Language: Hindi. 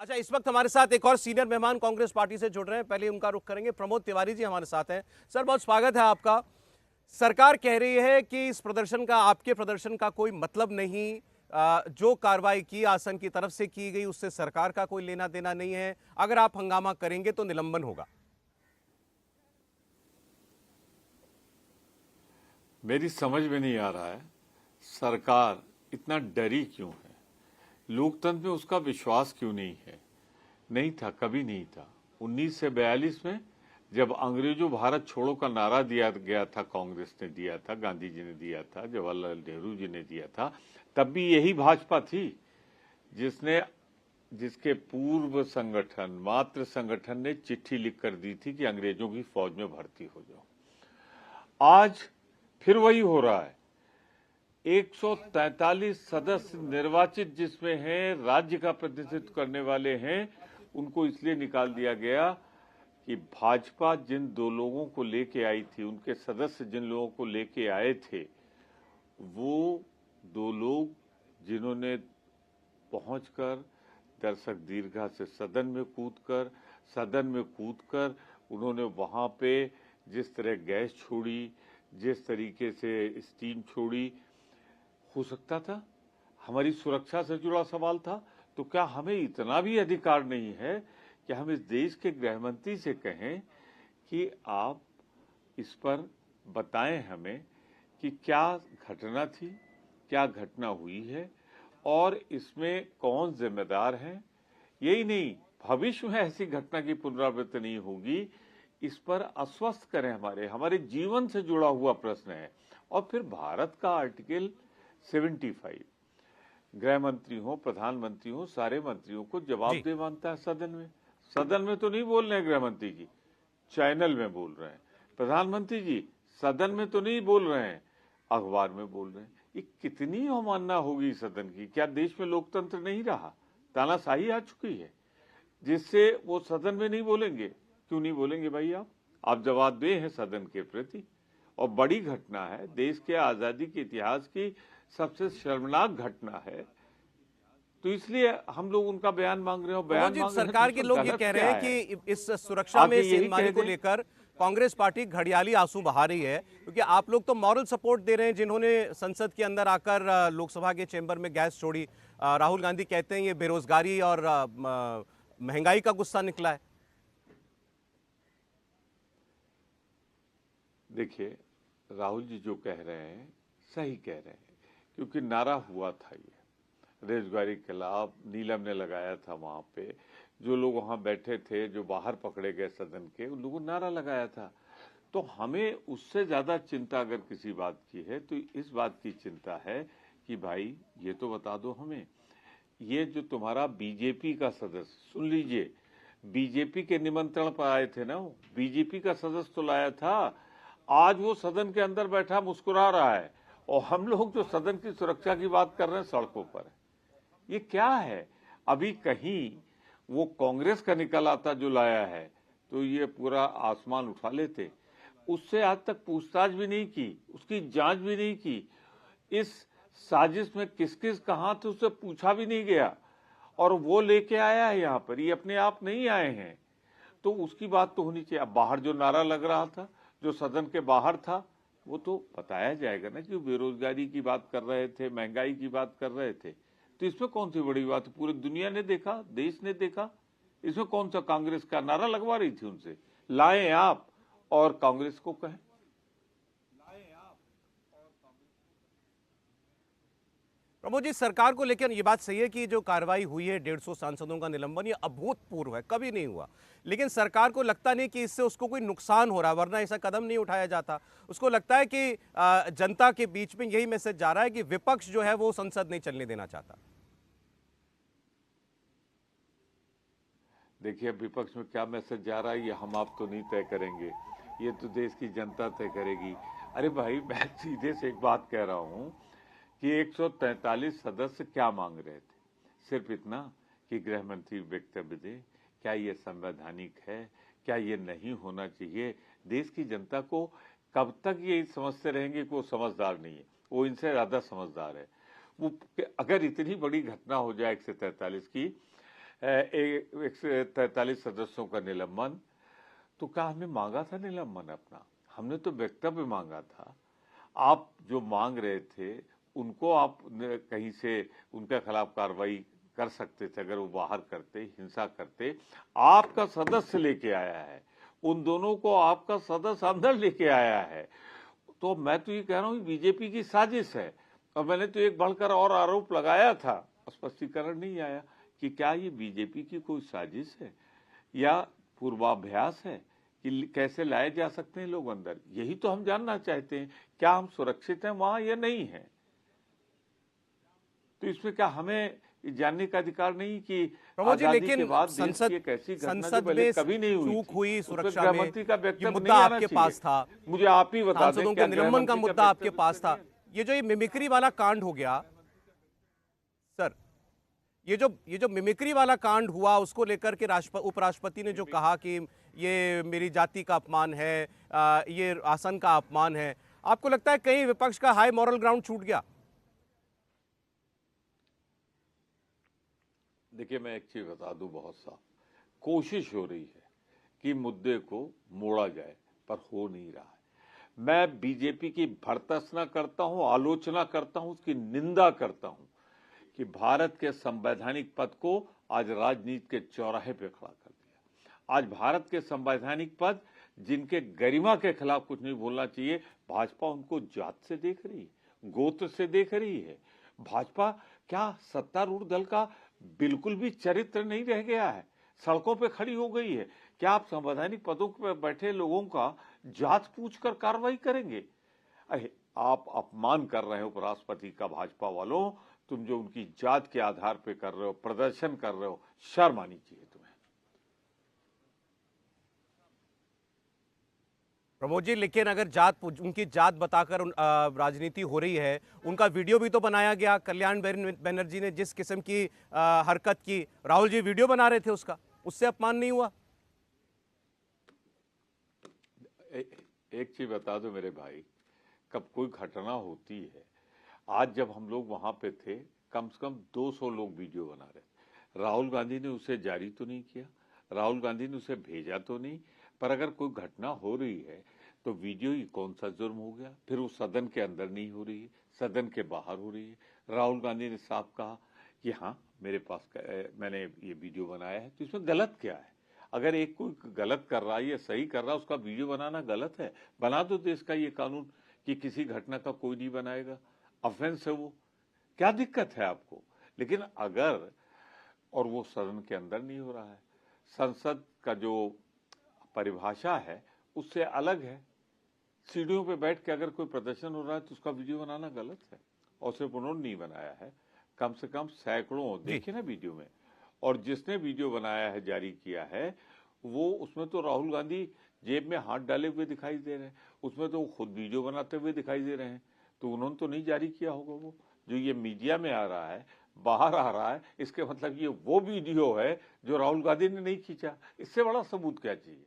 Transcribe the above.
अच्छा, इस वक्त हमारे साथ एक और सीनियर मेहमान कांग्रेस पार्टी से जुड़ रहे हैं। पहले उनका रुख करेंगे। प्रमोद तिवारी जी हमारे साथ हैं। सर, बहुत स्वागत है आपका। सरकार कह रही है कि इस प्रदर्शन का, आपके प्रदर्शन का कोई मतलब नहीं। जो कार्रवाई की आसन की तरफ से की गई उससे सरकार का कोई लेना देना नहीं है। अगर आप हंगामा करेंगे तो निलंबन होगा। मेरी समझ में नहीं आ रहा है सरकार इतना डरी क्यों है। लोकतंत्र में उसका विश्वास क्यों नहीं है। नहीं था, कभी नहीं था। 1942 में जब अंग्रेजों भारत छोड़ो का नारा दिया गया था, कांग्रेस ने दिया था, गांधी जी ने दिया था, जवाहरलाल नेहरू जी ने दिया था, तब भी यही भाजपा थी जिसके पूर्व संगठन, मातृ संगठन ने चिट्ठी लिख कर दी थी कि अंग्रेजों की फौज में भर्ती हो जाओ। आज फिर वही हो रहा है। 143 सदस्य निर्वाचित जिसमें हैं, राज्य का प्रतिनिधित्व करने वाले हैं, उनको इसलिए निकाल दिया गया कि भाजपा जिन दो लोगों को लेके आई थी, उनके सदस्य जिन लोगों को लेके आए थे, वो दो लोग जिन्होंने पहुंचकर दर्शक दीर्घा से सदन में कूदकर उन्होंने वहां पे जिस तरह गैस छोड़ी, जिस तरीके से स्टीम छोड़ी, हो सकता था हमारी सुरक्षा से जुड़ा सवाल था। तो क्या हमें इतना भी अधिकार नहीं है कि हम इस देश के गृह मंत्री से कहें कि आप इस पर बताएं हमें कि क्या घटना थी, क्या घटना हुई है और इसमें कौन जिम्मेदार है। यही नहीं, भविष्य में ऐसी घटना की पुनरावृत्ति नहीं होगी, इस पर आश्वस्त करें। हमारे जीवन से जुड़ा हुआ प्रश्न है। और फिर भारत का आर्टिकल 75 गृह मंत्री हो, प्रधानमंत्री हो, सारे मंत्रियों को जी। जवाबदेह मानता है। सदन में तो नहीं बोल रहे हैं गृह मंत्री जी, चैनल में बोल रहे हैं। प्रधानमंत्री जी सदन में तो नहीं बोल रहे हैं, अखबार में बोल रहे हैं। ये कितनी अवमानना होगी सदन की। क्या देश में लोकतंत्र नहीं रहा, तानाशाही आ चुकी है जिससे वो सदन में नहीं बोलेंगे। क्यों नहीं बोलेंगे भाई? आप जवाबदेह हैं सदन के प्रति। और बड़ी घटना है, देश के आजादी के इतिहास की सबसे शर्मनाक घटना है, तो इसलिए हम लोग उनका बयान मांग रहे हो। प्रमोद बयान जी, मांग रहे हैं तो सरकार के उसमें लोग ये गलत कह रहे क्या हैं है? कि इस सुरक्षा में आगे यही सेंधमारी कह को दें। लेकर कांग्रेस पार्टी घड़ियाली आंसू बहा रही है, क्योंकि आप लोग तो मॉरल सपोर्ट दे रहे हैं जिन्होंने संसद के अंदर आकर लोकसभा के चेंबर में गैस छोड़ी। राहुल गांधी कहते हैं ये बेरोजगारी और महंगाई का गुस्सा निकला है। देखिए, राहुल जी जो कह रहे हैं सही कह रहे हैं, क्योंकि नारा हुआ था ये बेरोजगारी के खिलाफ। नीलम ने लगाया था वहां पे, जो लोग वहां बैठे थे, जो बाहर पकड़े गए सदन के, उन लोगों ने नारा लगाया था। तो हमें उससे ज्यादा चिंता अगर किसी बात की है तो इस बात की चिंता है कि भाई ये तो बता दो हमें, ये जो तुम्हारा बीजेपी का सदस्य, सुन लीजिए, बीजेपी के निमंत्रण पर आए थे ना, वो बीजेपी का सदस्य तो लाया था। आज वो सदन के अंदर बैठा मुस्कुरा रहा है और हम लोग जो सदन की सुरक्षा की बात कर रहे हैं सड़कों पर। ये क्या है? अभी कहीं वो कांग्रेस का निकल आता जो लाया है तो ये पूरा आसमान उठा लेते। उससे आज तक पूछताछ भी नहीं की, उसकी जांच भी नहीं की। इस साजिश में किस किस कहां थे उससे पूछा भी नहीं गया, और वो लेके आया है यहाँ पर। ये अपने आप नहीं आए हैं, तो उसकी बात तो होनी चाहिए। अब बाहर जो नारा लग रहा था, जो सदन के बाहर था, वो तो बताया जाएगा ना कि वो बेरोजगारी की बात कर रहे थे, महंगाई की बात कर रहे थे। तो इसमें कौन सी बड़ी बात? पूरी दुनिया ने देखा, देश ने देखा। इसमें कौन सा कांग्रेस का नारा लगवा रही थी उनसे? लाएं आप और कांग्रेस को कहें। प्रमोद जी, सरकार को लेकर ये बात सही है कि जो कार्रवाई हुई है 150 सांसदों का निलंबन, ये अभूतपूर्व है, कभी नहीं हुआ। लेकिन सरकार को लगता नहीं कि इससे उसको कोई नुकसान हो रहा है, वरना ऐसा कदम नहीं उठाया जाता। उसको लगता है कि जनता के बीच में यही मैसेज जा रहा है कि विपक्ष जो है वो संसद नहीं चलने देना चाहता। देखिए, विपक्ष में क्या मैसेज जा रहा है ये हम आप तो नहीं तय करेंगे, ये तो देश की जनता तय करेगी। अरे भाई, मैं सीधे से एक बात कह रहा हूं कि 143 सदस्य क्या मांग रहे थे? सिर्फ इतना कि गृह मंत्री वक्तव्य दे। क्या ये संवैधानिक है? क्या ये नहीं होना चाहिए? देश की जनता को कब तक ये समझते रहेंगे कि वो समझदार नहीं है? वो इनसे ज्यादा समझदार है। वो अगर इतनी बड़ी घटना हो जाए 143 की, 143 सदस्यों का निलंबन, तो क्या हमने मांगा था निलंबन अपना? हमने तो वक्तव्य मांगा था। आप जो मांग रहे थे उनको आप कहीं से उनके खिलाफ कार्रवाई कर सकते थे अगर वो बाहर करते, हिंसा करते। आपका सदस्य लेके आया है, उन दोनों को आपका सदस्य अंदर लेके आया है। तो मैं तो ये कह रहा हूँ बीजेपी की साजिश है। और मैंने तो एक बढ़कर और आरोप लगाया था, स्पष्टीकरण नहीं आया कि क्या ये बीजेपी की कोई साजिश है या पूर्वाभ्यास है कि कैसे लाए जा सकते हैं लोग अंदर। यही तो हम जानना चाहते हैं, क्या हम सुरक्षित हैं वहां या नहीं है। तो इसमें क्या हमें जानने का अधिकार नहीं कि प्रमोद जी, आजादी लेकिन के बाद देश संसद की एक ऐसी घटना जो संसद पहले में कभी नहीं हुई चूक थी, हुई उस पर सुरक्षा में, गृहमंत्री का ये वक्तव्य मुद्दा नहीं आना आपके चाहिए। पास था, मुझे आप ही बता दें सांसदों क्या के निलंबन का गृहमंत्री मुद्दा आपके वक्तव्य पास था। नहीं है? ये जो ये मिमिक्री वाला कांड हो गया सर, ये जो मिमिक्री वाला कांड हुआ, उसको लेकर के उपराष्ट्रपति ने जो कहा कि ये मेरी जाति का अपमान है, ये आसन का अपमान है, आपको लगता है कहीं विपक्ष का हाई मॉरल ग्राउंड छूट गया? देखिए, मैं एक चीज बता दूं बहुत साफ, कोशिश हो रही है कि मुद्दे को मोड़ा जाए, पर हो नहीं रहा है। मैं बीजेपी की भर्त्सना करता हूं, आलोचना करता हूं, उसकी निंदा करता हूं कि भारत के संवैधानिक पद को आज राजनीति के चौराहे पे खड़ा कर दिया। आज भारत के संवैधानिक पद जिनके गरिमा के खिलाफ कुछ नहीं बोलना चाहिए, भाजपा उनको जात से देख रही है, गोत्र से देख रही है। भाजपा क्या सत्तारूढ़ दल का बिल्कुल भी चरित्र नहीं रह गया है, सड़कों पे खड़ी हो गई है। क्या आप संवैधानिक पदों पर बैठे लोगों का जात पूछकर कार्रवाई करेंगे? अरे, आप अपमान कर रहे हो उपराष्ट्रपति का भाजपा वालों। तुम जो उनकी जात के आधार पे कर रहे हो, प्रदर्शन कर रहे हो, शर्म आनी चाहिए तुम्हें। प्रमोद जी, लेकिन अगर उनकी जात बताकर राजनीति हो रही है, उनका वीडियो भी तो बनाया गया। कल्याण बनर्जी ने जिस किस्म की हरकत की, राहुल जी वीडियो बना रहे थे उसका, उससे अपमान नहीं हुआ? एक चीज बता दो मेरे भाई, कब कोई घटना होती है, आज जब हम लोग वहां पे थे, कम से कम 200 लोग वीडियो बना रहे थे। राहुल गांधी ने उसे जारी तो नहीं किया, राहुल गांधी ने उसे भेजा तो नहीं, पर अगर कोई घटना हो रही है तो वीडियो ही कौन सा जुर्म हो गया? फिर वो सदन के अंदर नहीं हो रही है, सदन के बाहर हो रही है। राहुल गांधी ने साफ कहा कि हाँ, मेरे पास मैंने ये वीडियो बनाया है, तो इसमें गलत क्या है? अगर एक कोई गलत कर रहा है या सही कर रहा है, उसका वीडियो बनाना गलत है? बना दो देश का ये कानून कि किसी घटना का कोई नहीं बनाएगा, ऑफेंस है वो, क्या दिक्कत है आपको? लेकिन अगर, और वो सदन के अंदर नहीं हो रहा है, संसद का जो परिभाषा है उससे अलग है। सीढ़ियों पे बैठ के अगर कोई प्रदर्शन हो रहा है तो उसका वीडियो बनाना गलत है, और सिर्फ उन्होंने नहीं बनाया है, कम से कम सैकड़ों देखे ना वीडियो में। और जिसने वीडियो बनाया है, जारी किया है, वो उसमें तो राहुल गांधी जेब में हाथ डाले हुए दिखाई दे रहे हैं, उसमें तो खुद वीडियो बनाते हुए दिखाई दे रहे हैं। तो उन्होंने तो नहीं जारी किया होगा। वो जो ये मीडिया में आ रहा है, बाहर आ रहा है, इसके मतलब ये वो वीडियो है जो राहुल गांधी ने नहीं खींचा। इससे बड़ा सबूत क्या चाहिए?